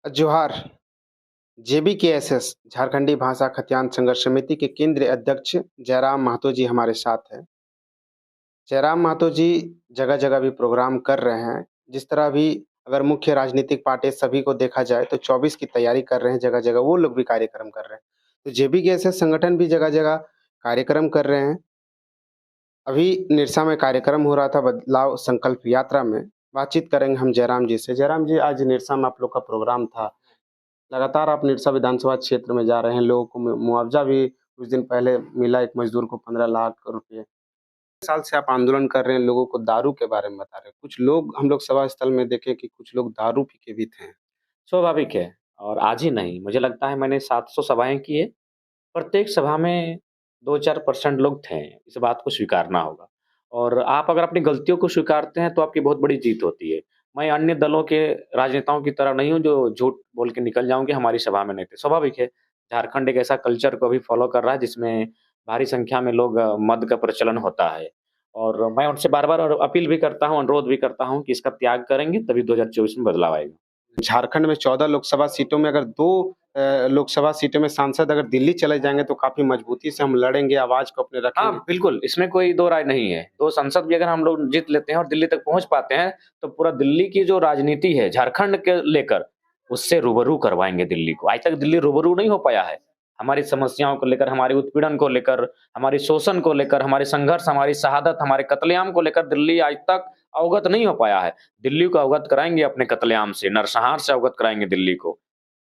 जोहार। जेबीकेएसएस झारखंडी भाषा खतियान संघर्ष समिति के केंद्रीय अध्यक्ष जयराम महतो जी हमारे साथ हैं। जयराम महतो जी जगह-जगह भी प्रोग्राम कर रहे हैं। जिस तरह अभी अगर मुख्य राजनीतिक पार्टी सभी को देखा जाए तो 24 की तैयारी कर रहे हैं जगह-जगह, वो लोग भी कार्यक्रम कर रहे हैं। तो जेबीकेएसएस संगठन भी जगह-जगह कार्यक्रम कर रहे हैं। अभी निरसा में कार्यक्रम हो रहा था बदलाव संकल्प यात्रा में। बातचीत करेंगे हम जयराम जी से। जयराम जी, आज निरसा में आप लोग का प्रोग्राम था। लगातार आप निरसा विधानसभा क्षेत्र में जा रहे हैं, लोगों को मुआवजा भी कुछ दिन पहले मिला, एक मजदूर को 15 लाख रुपए। साल से आप आंदोलन कर रहे हैं, लोगों को दारू के बारे में बता रहे हैं। कुछ लोग हम लोग सभा स्थल में देखे कि कुछ लोग दारू पी के भी थे। स्वाभाविक है। और आज ही नहीं, मुझे लगता है मैंने 700 सभाएँ की है। प्रत्येक सभा में 2-4% लोग थे, इस बात को स्वीकारना होगा। और आप अगर अपनी गलतियों को स्वीकारते हैं तो आपकी बहुत बड़ी जीत होती है। मैं अन्य दलों के राजनेताओं की तरह नहीं हूँ जो झूठ बोल के निकल जाऊँ कि हमारी सभा में नहीं थे। स्वाभाविक है, झारखंड एक ऐसा कल्चर को अभी फ़ॉलो कर रहा है जिसमें भारी संख्या में लोग मद का प्रचलन होता है। और मैं उनसे बार-बार और अपील भी करता हूँ, अनुरोध भी करता हूँ कि इसका त्याग करेंगे तभी 2024 में बदलाव आएगा। झारखंड में 14 लोकसभा सीटों में अगर 2 लोकसभा सीटों में सांसद अगर दिल्ली चले जाएँगे तो काफ़ी मजबूती से हम लड़ेंगे, आवाज़ को अपने हाँ, रखेंगे। बिल्कुल, इसमें कोई दो राय नहीं है। 2 संसद भी अगर हम लोग जीत लेते हैं और दिल्ली तक पहुँच पाते हैं, तो पूरा दिल्ली की जो राजनीति है, झारखंड के लेकर, उससे रूबरू करवाएँगे दिल्ली को। आज तक दिल्ली रूबरू नहीं हो पाया है। हमारी समस्याओं को लेकर, हमारे उत्पीड़न को लेकर, हमारे शोषण को लेकर, हमारे संघर्ष, हमारी शहादत, हमारे कत्लेआम को लेकर दिल्ली आज तक अवगत नहीं हो पाया है। दिल्ली को अवगत कराएँगे अपने कत्लेआम से, नरसंहार से अवगत कराएँगे दिल्ली को।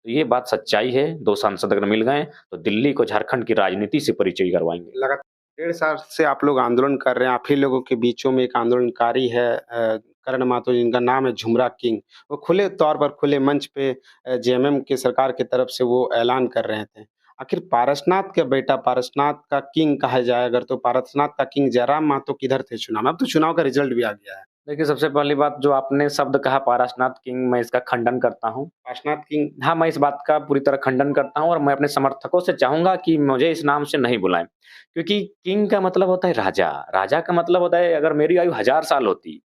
तो ये बात सच्चाई है, 2 सांसद अगर मिल गए, तो दिल्ली को झारखंड की राजनीति से परिचय करवाएँगे। लगातार 1.5 साल से आप लोग आंदोलन कर रहे हैं, आप ही लोगों के बीचों में एक आंदोलनकारी है करण माथुर, जिनका नाम है झुमरा किंग। वो खुले तौर पर खुले मंच पे जेएमएम की सरकार की तरफ से वो ऐलान कर रहे थे। आखिर पारसनाथ का बेटा पारसनाथ का किंग कहा जाए अगर, तो पारसनाथ का किंग जयराम महतो किधर थे चुनाव में? अब तो चुनाव का रिजल्ट भी आ गया है। देखिए, सबसे पहली बात जो आपने शब्द कहा पारसनाथ किंग, मैं इसका खंडन करता हूँ। पारसनाथ किंग हाँ, मैं इस बात का पूरी तरह खंडन करता हूँ और मैं अपने समर्थकों से चाहूँगा कि मुझे इस नाम से नहीं बुलाएँ। क्योंकि किंग का मतलब होता है राजा, राजा का मतलब होता है अगर मेरी आयु 1000 साल होती,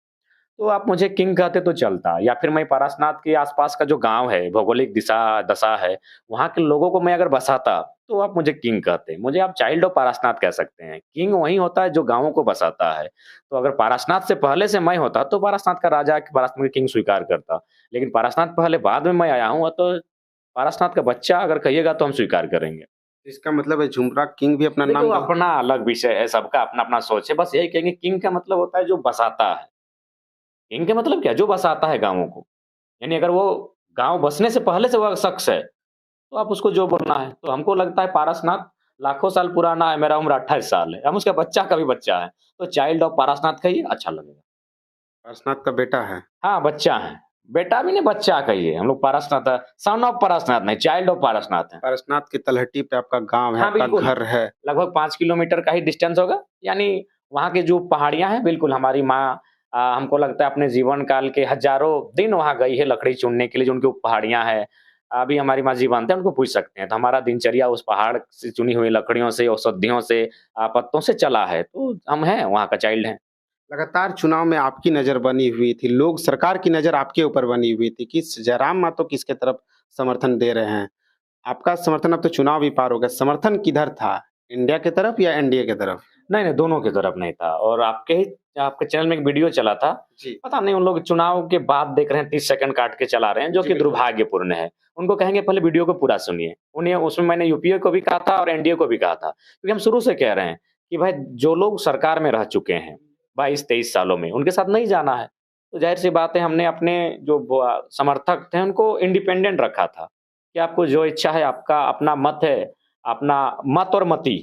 तो आप मुझे किंग कहते तो चलता या फिर मैं पारसनाथ के आस-पास का जो गाँव है, भौगोलिक दशा है, वहाँ के लोगों को मैं अगर बसाता, तो आप मुझे किंग कहते। मुझे आप चाइल्ड ऑफ पारसनाथ कह सकते हैं। किंग वही होता है जो गाँवों को बसाता है। तो अगर पारसनाथ से पहले से मैं होता, तो पारसनाथ का राजा, पारसनाथ का किंग स्वीकार करता। लेकिन पारसनाथ पहले बाद में मैं आया हूँ, तो पारसनाथ का बच्चा अगर कहिएगा तो हम स्वीकार करेंगे। इसका मतलब है झुमरा किंग भी अपना देखो, नाम अपना अलग विषय है, सबका अपना-अपना सोच है। बस यही कहेंगे किंग का मतलब होता है जो बसाता है। किंग का मतलब क्या? जो बसाता है गाँवों को। यानी अगर वो गाँव बसने से पहले से वो शख्स है, तो आप उसको जो बोलना है। तो हमको लगता है पारसनाथ लाखों साल पुराना है, मेरा उम्र 28 साल है। हम उसका बच्चा का भी बच्चा है। तो चाइल्ड ऑफ पारसनाथ कहिए, अच्छा लगेगा। पारसनाथ का बेटा है। हाँ, बच्चा है। बेटा भी नहीं, बच्चा कहिए। हम लोग पारसनाथ सन ऑफ पारसनाथ नहीं, चाइल्ड ऑफ पारसनाथ हैं। पारसनाथ की तलहटी पे आपका गाँव है, हाँ, आपका बिल्कुल। घर है। लगभग 5 किलोमीटर का ही डिस्टेंस होगा। यानी वहाँ की जो पहाड़ियाँ हैं, बिल्कुल हमारी माँ हमको लगता है अपने जीवन काल के हज़ारों दिन वहाँ गई है लकड़ी चुनने के लिए, जो उनकी पहाड़ियाँ हैं। अभी हमारी माँ जीवंत हैं, उनको पूछ सकते हैं। तो हमारा दिनचर्या उस पहाड़ से चुनी हुई लकड़ियों से, औषधियों से, पत्तों से चला है। तो हम हैं, वहाँ का चाइल्ड हैं। लगातार चुनाव में आपकी नज़र बनी हुई थी, लोग सरकार की नज़र आपके ऊपर बनी हुई थी कि जयराम मातो किसके तरफ समर्थन दे रहे हैं। आपका समर्थन अब तो चुनाव भी पार हो गया, समर्थन किधर था? इंडिया की तरफ या एनडीए की तरफ? नहीं, नहीं, दोनों की तरफ नहीं था और आपके चैनल में एक वीडियो चला था। जी। पता नहीं उन लोग चुनाव के बाद देख रहे हैं, 30 सेकंड काट के चला रहे हैं, जो जी, कि बिल्कुल। दुर्भाग्यपूर्ण है। उनको कहेंगे पहले वीडियो को पूरा सुनिए। उन्हें उसमें मैंने यूपीए को भी कहा था और एनडीए को भी कहा था। क्योंकि हम शुरू से कह रहे हैं कि भाई जो लोग सरकार में रह चुके हैं 22-23 सालों में, उनके साथ नहीं जाना है। तो ज़ाहिर-सी बात है हमने अपने जो समर्थक थे उनको इंडिपेंडेंट रखा था, कि आपको जो इच्छा है, आपका अपना मत है, अपना मत और मति।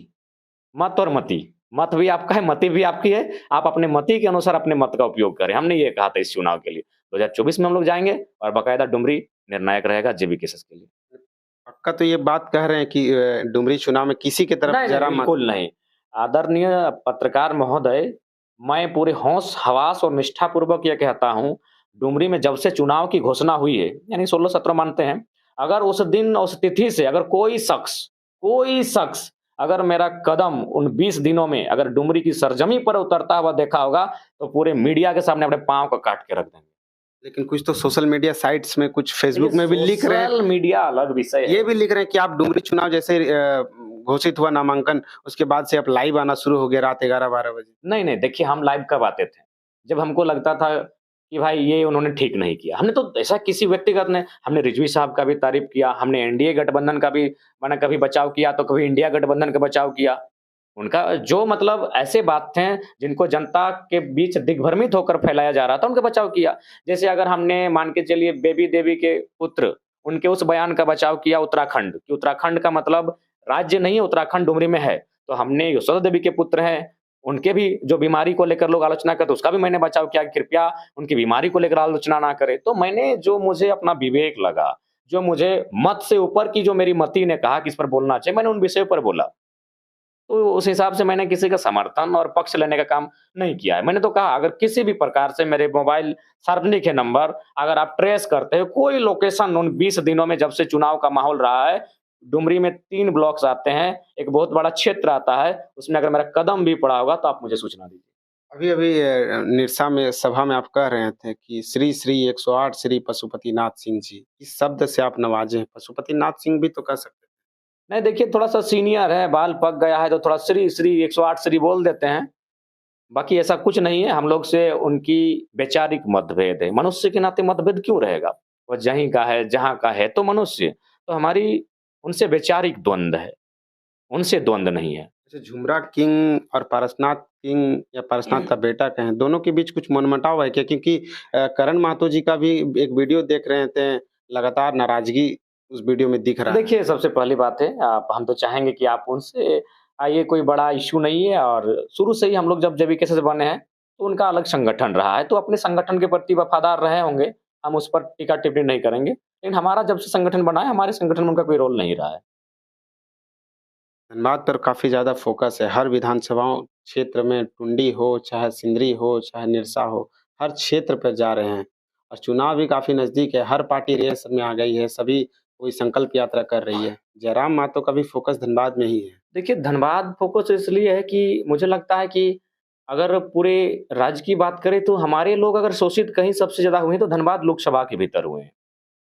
मत और मति। मत भी आपका है, मति भी आपकी है। आप अपने मति के अनुसार अपने मत का उपयोग करें। हमने ये कहा था इस चुनाव के लिए। 2024 में हम लोग जाएँगे और बाकायदा डुमरी निर्णायक रहेगा जेबीकेएसएस के लिए। पक्का तो ये बात कह रहे हैं कि डुमरी चुनाव में किसी की तरफ नहीं, नहीं, जयराम मातो बिल्कुल नहीं। आदरणीय पत्रकार महोदय, मैं पूरे होश, हवास और निष्ठापूर्वक ये कहता हूँ, डुमरी में जब से चुनाव की घोषणा हुई है, यानी 16-17 मानते हैं, अगर उस दिन, उस तिथि से अगर कोई शख्स अगर मेरा कदम उन 20 दिनों में अगर डुमरी की सरजमी पर उतरता हुआ देखा होगा, तो पूरे मीडिया के सामने अपने पाँव को काट के रख देंगे। लेकिन कुछ तो सोशल मीडिया साइट्स में, कुछ फेसबुक देखिए में भी लिख रहे हैं, सोशल मीडिया अलग विषय ये है। भी लिख रहे हैं कि आप डुमरी चुनाव जैसे घोषित हुआ नामांकन, उसके बाद से आप लाइव आना शुरू हो गया रात 11-12 बजे। नहीं, नहीं, देखिए हम लाइव कब आते थे? जब हमको लगता था कि भाई ये उन्होंने ठीक नहीं किया। हमने तो ऐसा किसी व्यक्तिगत ने हमने रिजवी साहब का भी तारीफ़ किया, हमने एनडीए गठबंधन का भी माने कभी बचाव किया, तो कभी इंडिया गठबंधन का बचाव किया। उनका जो मतलब ऐसे बात थे जिनको जनता के बीच दिग्भ्रमित होकर फैलाया जा रहा था, उनका बचाव किया। जैसे अगर हमने मान के चलिए बेबी देवी के पुत्र, उनके उस बयान का बचाव किया उत्तराखंड, कि उत्तराखंड का मतलब राज्य नहीं है, उत्तराखंड डुमरी में है। तो हमने यशोदा देवी के पुत्र हैं, उनके भी जो बीमारी को लेकर लोग आलोचना करते, उसका भी मैंने बचाव किया, कृपया उनकी बीमारी को लेकर आलोचना ना करें। तो मैंने जो मुझे अपना विवेक लगा, जो मुझे मत से ऊपर की जो मेरी मति ने कहा कि इस पर बोलना चाहिए, मैंने उन विषयों पर बोला। तो उस हिसाब से मैंने किसी का समर्थन और पक्ष लेने का काम नहीं किया है। मैंने तो कहा अगर किसी भी प्रकार से मेरे मोबाइल सार्वजनिक है नंबर, अगर आप ट्रेस करते हो कोई लोकेशन उन 20 दिनों में जब से चुनाव का माहौल रहा है, डुमरी में 3 ब्लॉक्स आते हैं, एक बहुत बड़ा क्षेत्र आता है, उसमें अगर मेरा कदम भी पड़ा होगा तो आप मुझे सूचना दीजिए। अभी-अभी निरसा में सभा में आप कह रहे थे कि श्री श्री 108 श्री पशुपतिनाथ सिंह जी, इस शब्द से आप नवाजे हैं। पशुपतिनाथ सिंह भी तो कह सकते हैं। नहीं देखिए थोड़ा-सा सीनियर है, बाल पक गया है तो थोड़ा श्री श्री 108 श्री बोल देते हैं। बाकी ऐसा कुछ नहीं है, हम लोग से उनकी वैचारिक मतभेद है। मनुष्य के नाते मतभेद क्यों रहेगा? वो जहीं का है, जहाँ का है तो मनुष्य। तो हमारी उनसे वैचारिक द्वंद है, उनसे द्वंद नहीं है। अच्छा, झुमरा किंग और पारसनाथ किंग या पारसनाथ का बेटा कहें, दोनों के बीच कुछ मनमुटाव है क्या? क्योंकि करण महतो जी का भी एक वीडियो देख रहे थे, लगातार नाराज़गी उस वीडियो में दिख रहा है। देखिए, सबसे पहली बात है आप हम तो चाहेंगे कि आप उनसे ये कोई बड़ा इश्यू नहीं है और शुरू से ही हम लोग जब जेवीके से बने हैं, तो उनका अलग संगठन रहा है, तो अपने संगठन के प्रति वफ़ादार रहे होंगे। हम उस पर टीका-टिप्पणी नहीं करेंगे। लेकिन हमारा जब से संगठन बना है, हमारे संगठन में उनका कोई रोल नहीं रहा है। धनबाद पर काफ़ी ज़्यादा फ़ोकस है। हर विधानसभाओं क्षेत्र में टुंडी हो, चाहे सिंदरी हो, चाहे निरसा हो, हर क्षेत्र पर जा रहे हैं और चुनाव भी काफ़ी नज़दीक है। हर पार्टी रेस में आ गई है, सभी कोई संकल्प यात्रा कर रही है। जयराम महतो का भी फ़ोकस धनबाद में ही है। देखिए, धनबाद फ़ोकस इसलिए है कि मुझे लगता है कि अगर पूरे राज्य की बात करें तो हमारे लोग अगर शोषित कहीं सबसे ज़्यादा हुए हैं तो धनबाद लोकसभा के भीतर हुए हैं।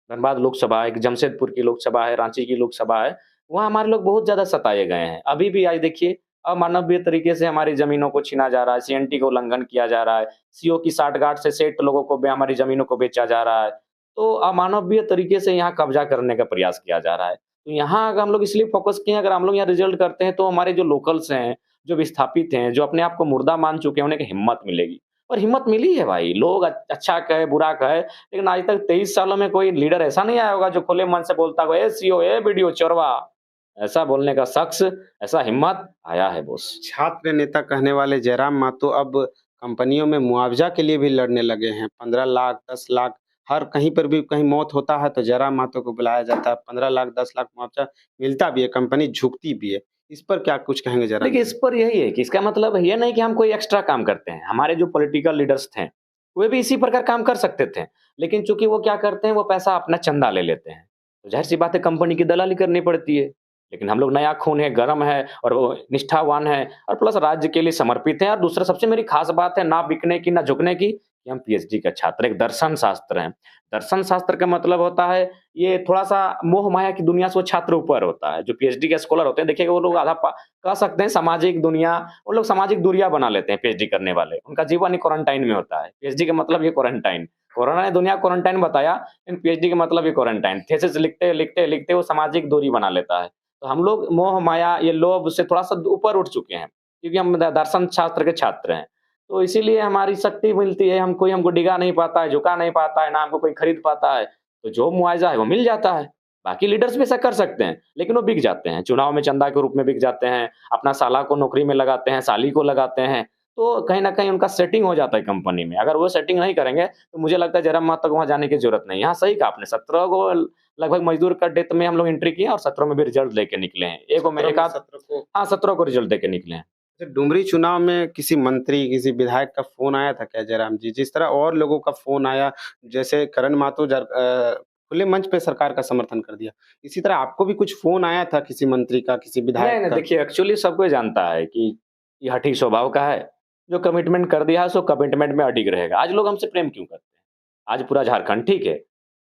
धनबाद लोकसभा, एक जमशेदपुर की लोकसभा है, रांची की लोकसभा है, वहाँ हमारे लोग बहुत ज़्यादा सताए गए हैं। अभी भी आज देखिए अमानवीय तरीके से हमारी ज़मीनों को छीना जा रहा है, सीएनटी का उल्लंघन किया जा रहा है, सीओ की साठगांठ से सेठ लोगों को हमारी ज़मीनों को बेचा जा रहा है। तो अमानवीय तरीके से यहाँ कब्ज़ा करने का प्रयास किया जा रहा है। तो यहाँ अगर हम लोग इसलिए फ़ोकस किए हैं, अगर हम लोग यहाँ रिज़ल्ट करते हैं तो हमारे जो लोकल्स हैं, जो विस्थापित हैं, जो अपने आप को मुर्दा मान चुके हैं, उन्हें एक हिम्मत मिलेगी। और हिम्मत मिली है भाई, लोग अच्छा कहे, बुरा कहे, लेकिन आज तक 23 सालों में कोई लीडर ऐसा नहीं आया होगा जो खुले मन से बोलता होगा, "ए सीओ, ए वीडियो चोरवा।" ऐसा बोलने का शख्स, ऐसा हिम्मत आया है बॉस। छात्र नेता कहने वाले जयराम महतो अब कंपनियों में मुआवज़ा के लिए भी लड़ने लगे हैं। 15 लाख, 10 लाख हर कहीं पर भी कहीं मौत होता है तो जयराम महतो को बुलाया जाता है। 15 लाख, 10 लाख मुआवज़ा मिलता भी है, कंपनी झुकती भी है। इस पर क्या कुछ कहेंगे जयराम देखिए, जी? इस पर यही है कि इसका मतलब ये नहीं कि हम कोई एक्स्ट्रा काम करते हैं। हमारे जो पॉलिटिकल लीडर्स थे, वे भी इसी प्रकार काम कर सकते थे। लेकिन चूँकि वो क्या करते हैं, वो पैसा अपना चंदा ले लेते हैं। तो ज़ाहिर-सी बात है कंपनी की दलाली करनी पड़ती है। लेकिन हम लोग नया खून है, गरम है और वो निष्ठावान है और प्लस राज्य के लिए समर्पित हैं और दूसरा सबसे मेरी ख़ास बात है ना बिकने की, ना झुकने की, कि हम पीएचडी का छात्र, एक दर्शन शास्त्र हैं। दर्शन शास्त्र का मतलब होता है ये थोड़ा-सा मोह माया की दुनिया से वो छात्र ऊपर होता है। जो पीएचडी के स्कॉलर होते हैं, देखिएगा वो लोग आधा कह सकते हैं सामाजिक दुनिया वो लोग सामाजिक दूरियाँ बना लेते हैं पीएचडी करने वाले। उनका जीवन ही क्वारंटाइन में होता है। पीएचडी का मतलब ये क्वारंटाइन। कोरोना ने दुनिया क्वारंटाइन बताया, लेकिन पीएचडी का मतलब ये क्वारंटाइन। थीसिस लिखते वो सामाजिक दूरी बना लेता है। तो हम लोग मोह माया, ये लोभ से थोड़ा-सा ऊपर उठ चुके हैं, क्योंकि हम दर्शन शास्त्र के छात्र हैं। तो इसीलिए हमारी शक्ति मिलती है, हम कोई हमको डिगा नहीं पाता है, झुका नहीं पाता है, ना हमको कोई खरीद पाता है। तो जो मुआवज़ा है वो मिल जाता है। बाकी लीडर्स भी ऐसा कर सकते हैं, लेकिन वो बिक जाते हैं। चुनाव में चंदा के रूप में बिक जाते हैं, अपना साला को नौकरी में लगाते हैं, साली को लगाते हैं, तो कहीं न कहीं उनका सेटिंग हो जाता है कंपनी में। अगर वो सेटिंग नहीं करेंगे, तो मुझे लगता है जयराम महतो को वहाँ जाने की ज़रूरत नहीं है। हाँ, सही कहा आपने 17 को लगभग मज़दूर का डेथ में हम लोग एंट्री किए और 17 में भी रिज़ल्ट लेके निकले हैं। एगो में 17 एक में आध 17 को हाँ, 17 को रिज़ल्ट देके निकले हैं। अच्छा, डुमरी चुनाव में किसी मंत्री, किसी विधायक का फ़ोन आया था क्या जयराम जी? जिस तरह और लोगों का फ़ोन आया, जैसे करण महतो खुले मंच पे सरकार का समर्थन कर दिया। इसी तरह आपको भी कुछ फ़ोन आया था किसी मंत्री का, किसी नहीं, विधायक नहीं, का? देखिए एक्चुअली सब कोई जानता है कि ये हठी स्वभाव का है। जो कमिटमेंट कर दिया है, सो कमिटमेंट में अडिग रहेगा। आज लोग हमसे प्रेम क्यों करते हैं? आज पूरा झारखंड ठीक है।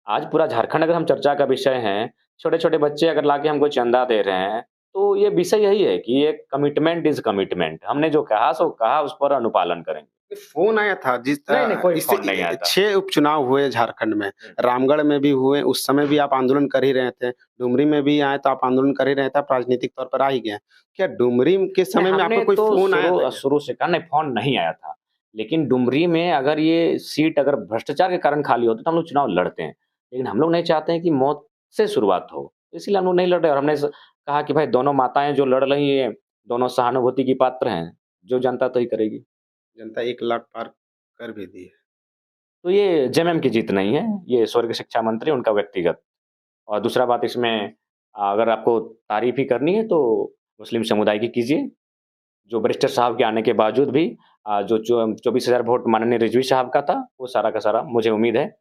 आज पूरा झारखंड अगर हम चर्चा का विषय हैं, छोटे-छोटे बच्चे अगर लाके हमको चंदा दे रहे हैं, तो ये विषय यही है कि ये कमिटमेंट इज़ कमिटमेंट। हमने जो कहा सो कहा, उस पर अनुपालन करेंगे। फ़ोन आया था नहीं, नहीं, कोई इससे फ़ोन नहीं आया था। 6 उपचुनाव हुए झारखंड में, रामगढ़ में भी हुए, उस समय भी आप आंदोलन कर ही रहे थे। डुमरी में भी आए तो आप आंदोलन कर ही रहे थे, आप राजनीतिक तौर पर आ ही गए। क्या डुमरी के नहीं, समय में हमने आपको कोई तो फ़ोन आया था शुरू क्या? शुरू से कहा नहीं फ़ोन नहीं आया था। लेकिन डुमरी में अगर ये सीट अगर भ्रष्टाचार के कारण खाली होती तो हम लोग चुनाव लड़ते हैं। लेकिन हम लोग नहीं चाहते हैं कि मौत से शुरुआत हो, इसीलिए हम लोग नहीं लड़ रहे और हमने कहा कि भाई दोनों माताएँ जो लड़ रही हैं, दोनों सहानुभूति की पात्र हैं, जो जनता तय करेगी। जनता 1 लाख पार कर भी दी है। तो ये जेएमएम की जीत नहीं है, ये स्वर्गीय शिक्षा मंत्री उनका व्यक्तिगत। और दूसरा बात इसमें अगर आपको तारीफ़ ही करनी है तो मुस्लिम समुदाय की कीजिए। जो बैरिस्टर साहब के आने के बावजूद भी जो 24,000 वोट माननीय रिजवी साहब का था, वो सारा का सारा मुझे उम्मीद है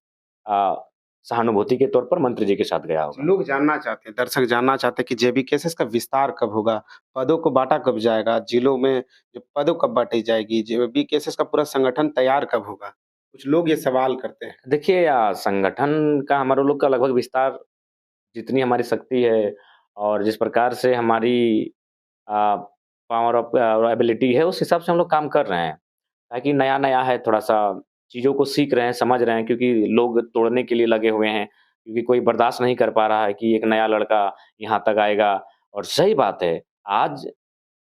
अ, सहानुभूति के तौर पर मंत्री जी के साथ गया होगा। लोग जानना चाहते हैं, दर्शक जानना चाहते हैं कि जेबी केसेस का विस्तार कब होगा? पदों को बाँटा कब जाएगा? जिलों में जो पदों कब बाँटी जाएगी? जेबी केसेस का पूरा संगठन तैयार कब होगा? कुछ लोग ये सवाल करते हैं। देखिए संगठन का हमारे लोग का लगभग विस्तार जितनी हमारी शक्ति है और जिस प्रकार से हमारी अ, पावर ऑफ एबिलिटी है, उस हिसाब से हम लोग काम कर रहे हैं। ताकि नया-नया है, थोड़ा-सा चीज़ों को सीख रहे हैं, समझ रहे हैं क्योंकि लोग तोड़ने के लिए लगे हुए हैं, क्योंकि कोई बर्दाश्त नहीं कर पा रहा है कि एक नया लड़का यहाँ तक आएगा और सही बात है, आज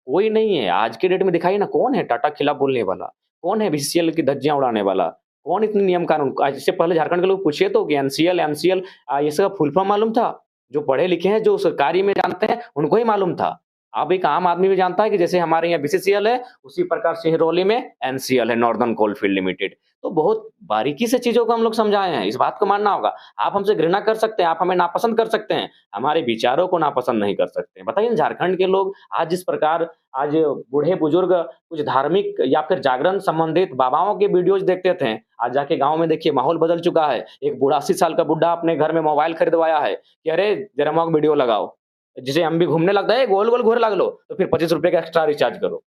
कोई नहीं है, आज के डेट में दिखाइए ना कौन है टाटा के खिलाफ बोलने वाला? कौन है बीसीसीएल की धज्जियाँ उड़ाने वाला? कौन इतने नियम कानून आज इससे पहले झारखंड के लोग पूछिए तो कि एनसीएल, एमसीएल ये सब फुल फॉर्म मालूम था? जो पढ़े लिखे हैं, जो सरकारी में जानते हैं, उनको ही मालूम था। अब एक आम आदमी भी जानता है कि जैसे हमारे यहाँ बीसीसीएल है, उसी प्रकार सिंगरौली में एनसीएल है, नॉर्दर्न कोलफील्ड लिमिटेड। तो बहुत बारीकी से चीज़ों को हम लोग समझाए हैं, इस बात को मानना होगा। आप हमसे घृणा कर सकते हैं, आप हमें नापसंद कर सकते हैं, हमारे विचारों को नापसंद नहीं कर सकते हैं। बताइए ना झारखंड के लोग आज जिस प्रकार आज बूढ़े-बुजुर्ग कुछ धार्मिक या फिर जागरण संबंधित बाबाओं के वीडियोज़ देखते थे। आज जाके गाँव में देखिए माहौल बदल चुका है। एक बूढ़ा 80 साल का बुड्ढा अपने घर में मोबाइल खरीदवाया है कि अरे जरा मोक वीडियो लगाओ। जिसे हम भी घूमने लगता है, गोल-गोल घूमने लग लो, तो फिर ₹25 का एक्स्ट्रा रिचार्ज करो।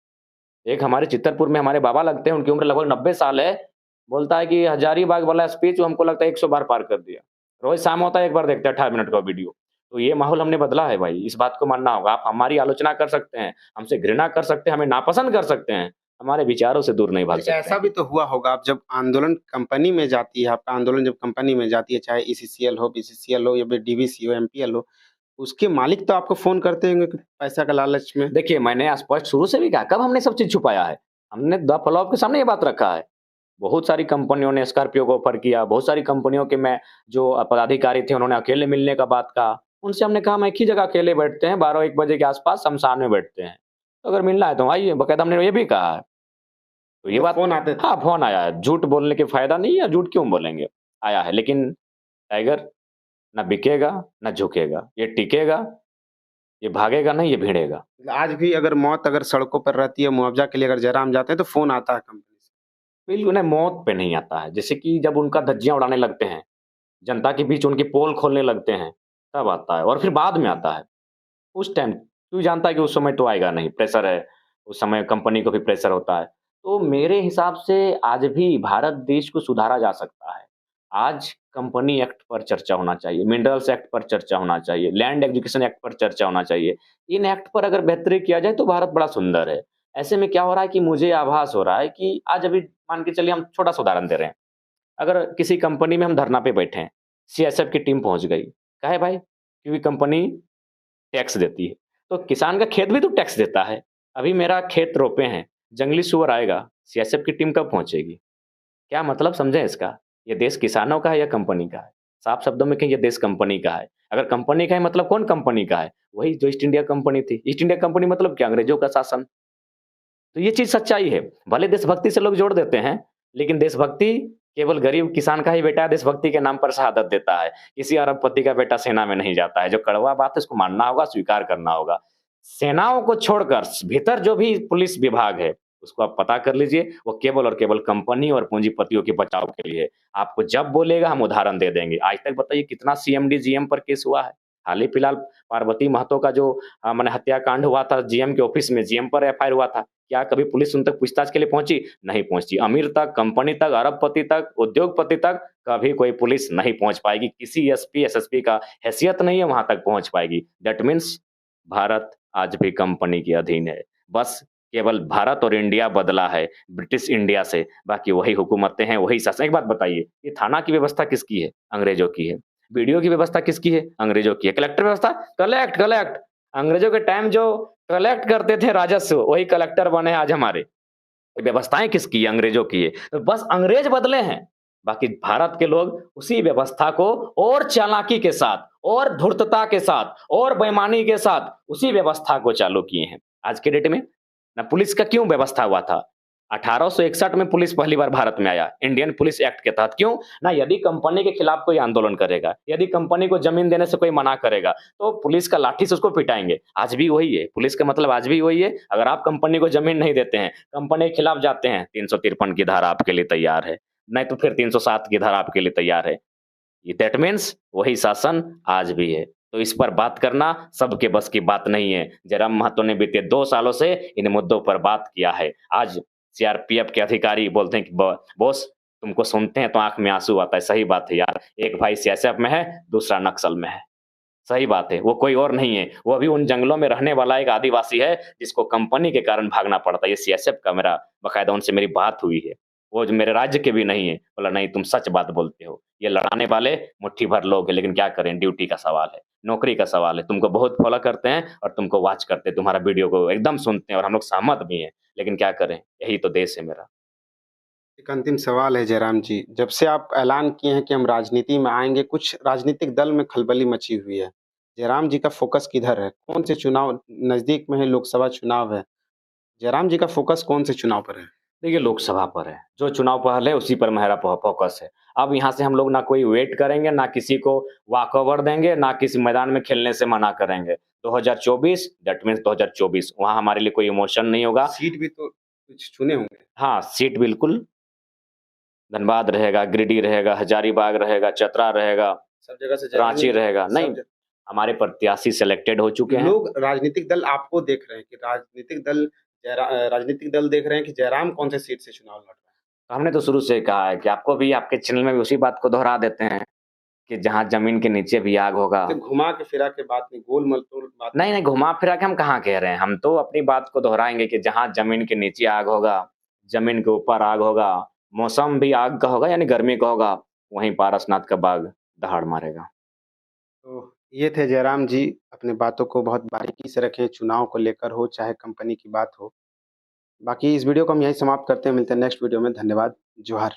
एक हमारे चित्तरपुर में हमारे बाबा लगते हैं, उनकी उम्र लगभग 90 साल है। बोलता है कि हजारीबाग वाला स्पीच हमको लगता है 100 बार पार कर दिया। रोज़ शाम होता है, एक बार देखते हैं 18 मिनट का वीडियो। तो ये माहौल हमने बदला है भाई, इस बात को मानना होगा। आप हमारी आलोचना कर सकते हैं, हमसे घृणा कर सकते हैं, हमें नापसंद कर सकते हैं, हमारे विचारों से दूर नहीं भाग अच्छा, सकते ऐसा हैं। भी तो हुआ होगा आप जब आंदोलन कंपनी में जाती है, आपका आंदोलन जब कंपनी में जाती है, चाहे ईसीसीएल हो, बीसीसीएल हो या फिर डीवीसी हो, एमपीएल हो, उसके मालिक तो आपको फ़ोन करते होंगे कि पैसा का लालच में। देखिए, मैंने स्पष्ट शुरू से भी कहा, कब हमने सब चीज़ छुपाया है? हमने द फ्लॉप के सामने ये बात रखा है। बहुत सारी कंपनियों ने स्कॉर्पियो को ऑफ़र किया, बहुत सारी कंपनियों के मैं जो पदाधिकारी थे, उन्होंने अकेले मिलने का बात कहा। उनसे हमने कहा, हम एक ही जगह अकेले बैठते हैं, 12-1 बजे के आस-पास शमशान में बैठते हैं। तो अगर मिलना है तो आइए, बाकायदा हमने ये भी कहा है। तो ये मतलब बात फ़ोन आते थे। हाँ, फ़ोन आया है, झूठ बोलने के फ़ायदा नहीं है, झूठ क्यों बोलेंगे? आया है, लेकिन टाइगर ना बिकेगा, ना झुकेगा। ये टिकेगा, ये भागेगा नहीं, ये भिड़ेगा। आज भी अगर मौत अगर सड़कों पर रहती है, मुआवज़ा के लिए अगर जयराम जाते हैं, तो फ़ोन आता है कंपनी से। बिल्कुल, उन्हें मौत पे नहीं आता है। जैसे कि जब उनका धज्जियाँ उड़ाने लगते हैं, जनता के बीच उनकी पोल खोलने लगते हैं, तब आता है और फिर बाद में आता है। उस टाइम क्यों जानता है कि उस समय तो आएगा नहीं, प्रेशर है, उस समय कंपनी को भी प्रेशर होता है। तो मेरे हिसाब से आज भी भारत देश को सुधारा जा सकता है। आज कंपनी एक्ट पर चर्चा होना चाहिए, मिनरल्स एक्ट पर चर्चा होना चाहिए, लैंड एक्विजिशन एक्ट पर चर्चा होना चाहिए। इन एक्ट पर अगर बेहतरी किया जाए तो भारत बड़ा सुंदर है। ऐसे में क्या हो रहा है कि मुझे आभास हो रहा है कि आज अभी मान के चलिए हम छोटा-सा उदाहरण दे रहे हैं। अगर किसी कंपनी में हम धरना पे बैठे हैं, सीएसएफ की टीम पहुँच गई। काहे भाई? क्योंकि कंपनी टैक्स देती है। तो किसान का खेत भी तो टैक्स देता है। अभी मेरा खेत रोपे हैं, जंगली सुअर आएगा, सीएसएफ की टीम कब पहुँचेगी? क्या मतलब समझें इसका? ये देश किसानों का है या कंपनी का है? साफ शब्दों में कहें ये देश कंपनी का है। अगर कंपनी का है मतलब कौन कंपनी का है? वही जो ईस्ट इंडिया कंपनी थी। ईस्ट इंडिया कंपनी मतलब क्या? अंग्रेजों का शासन। तो ये चीज़ सच्चाई है। भले देशभक्ति से लोग जोड़ देते हैं, लेकिन देशभक्ति केवल गरीब किसान का ही बेटा देशभक्ति के नाम पर शहादत देता है। किसी अरबपति का बेटा सेना में नहीं जाता है। जो कड़वा बात है उसको मानना होगा, स्वीकार करना होगा। सेनाओं को छोड़कर भीतर जो भी पुलिस विभाग है, उसको आप पता कर लीजिए, वो केवल और केवल कंपनी और पूंजीपतियों के बचाव के लिए है। आपको जब बोलेगा हम उदाहरण दे देंगे। आज तक बताइए कितना सीएमडी, जीएम पर केस हुआ है? हाल ही फिलहाल पार्वती महतो का जो माने हत्याकांड हुआ था जीएम के ऑफिस में, जीएम पर एफआईआर हुआ था। क्या कभी पुलिस उन तक पूछताछ के लिए पहुंची? नहीं पहुंची। अमीर तक, कंपनी तक, अरबपति तक, उद्योगपति तक कभी कोई पुलिस नहीं पहुंच पाएगी। किसी एसपी, एसएसपी का हैसियत नहीं है वहां तक पहुंच पाएगी। दैट मीन्स भारत आज भी कंपनी के अधीन है। बस केवल भारत और इंडिया बदला है ब्रिटिश इंडिया से, बाकी वही हुकूमतें हैं, वही शासन। एक बात बताइए, ये थाना की व्यवस्था किसकी है? अंग्रेजों की है। बीडीओ की व्यवस्था किसकी है? अंग्रेजों की है। कलेक्टर व्यवस्था, कलेक्ट कलेक्ट, अंग्रेजों के टाइम जो कलेक्ट करते थे राजस्व, वही कलेक्टर बने आज हमारे। व्यवस्थाएं किसकी है? अंग्रेजों की है। तो बस अंग्रेज बदले हैं, बाकी भारत के लोग उसी व्यवस्था को और चालाकी के साथ और धूर्तता के साथ और बेईमानी के साथ उसी व्यवस्था को चालू किए हैं। आज के डेट में ना पुलिस का क्यों व्यवस्था हुआ था? 1861 में पुलिस पहली बार भारत में आया, इंडियन पुलिस एक्ट के तहत। क्यों? ना यदि कंपनी के खिलाफ कोई आंदोलन करेगा, यदि कंपनी को जमीन देने से कोई मना करेगा, तो पुलिस का लाठी से उसको पिटाएंगे। आज भी वही है, पुलिस का मतलब आज भी वही है। अगर आप कंपनी को जमीन नहीं देते हैं, कंपनी के खिलाफ जाते हैं, 353 की धारा आपके लिए तैयार है, नहीं तो फिर 307 की धारा आपके लिए तैयार है। दैट मीन्स वही शासन आज भी है। तो इस पर बात करना सबके बस की बात नहीं है। जयराम महतो ने बीते 2 सालों से इन मुद्दों पर बात किया है। आज सीआरपीएफ के अधिकारी बोलते हैं कि बॉस, तुमको सुनते हैं तो आंख में आंसू आता है। सही बात है यार, एक भाई सीएसएफ में है, दूसरा नक्सल में है। सही बात है, वो कोई और नहीं है, वो अभी उन जंगलों में रहने वाला एक आदिवासी है जिसको कंपनी के कारण भागना पड़ता है। ये सीएसएफ का मेरा बकायदा उनसे मेरी बात हुई है। वो जो मेरे राज्य के भी नहीं है। बोला नहीं, तुम सच बात बोलते हो। ये लड़ाने वाले मुट्ठी भर लोग हैं, लेकिन क्या करें, ड्यूटी का सवाल है, नौकरी का सवाल है। तुमको बहुत फॉलो करते हैं और तुमको वॉच करते हैं, तुम्हारा वीडियो को एकदम सुनते हैं और हम लोग सहमत भी हैं, लेकिन क्या करें, यही तो देश है मेरा। एक अंतिम सवाल है जयराम जी, जब से आप ऐलान किए हैं कि हम राजनीति में आएँगे, कुछ राजनीतिक दल में खलबली मची हुई है। जयराम जी का फ़ोकस किधर है? कौन से चुनाव नज़दीक में है, लोकसभा चुनाव है। जयराम जी का फ़ोकस कौन से चुनाव पर है? देखिए, लोकसभा पर है, जो चुनाव पहल है उसी पर मेरा फ़ोकस है। अब यहाँ से हम लोग ना कोई वेट करेंगे, ना किसी को वॉक ओवर देंगे, ना किसी मैदान में खेलने से मना करेंगे। 2024 दैट मीन्स 2024, वहाँ हमारे लिए कोई इमोशन नहीं होगा। सीट भी तो कुछ चुने होंगे। हाँ, सीट बिल्कुल धनबाद रहेगा, गिरिडीह रहेगा, हजारीबाग रहेगा, चतरा रहेगा, सब जगह से रांची रहेगा। सब नहीं, हमारे प्रत्याशी सिलेक्टेड हो चुके हैं। लोग राजनीतिक दल आपको देख रहे हैं कि राजनीतिक दल देख रहे हैं कि जयराम कौन से सीट से चुनाव लड़ रहा है। तो हमने तो शुरू से कहा है कि आपको भी आपके चैनल में भी उसी बात को दोहरा देते हैं कि जहाँ ज़मीन के नीचे भी आग होगा। तो घुमा के फिरा के बात नहीं, गोल मटोल बात नहीं, नहीं, घुमा-फिरा के हम कहाँ कह रहे हैं, हम तो अपनी बात को दोहराएँगे कि जहाँ ज़मीन के नीचे आग होगा, ज़मीन के ऊपर आग होगा, मौसम भी आग का होगा यानी गर्मी का होगा, वहीं पारसनाथ का बाग दहाड़ मारेगा। तो ये थे जयराम जी, अपनी बातों को बहुत बारीकी से रखें, चुनाव को लेकर हो चाहे कंपनी की बात हो। बाकी इस वीडियो को हम यहीं समाप्त करते हैं, मिलते हैं नेक्स्ट वीडियो में। धन्यवाद। जोहार।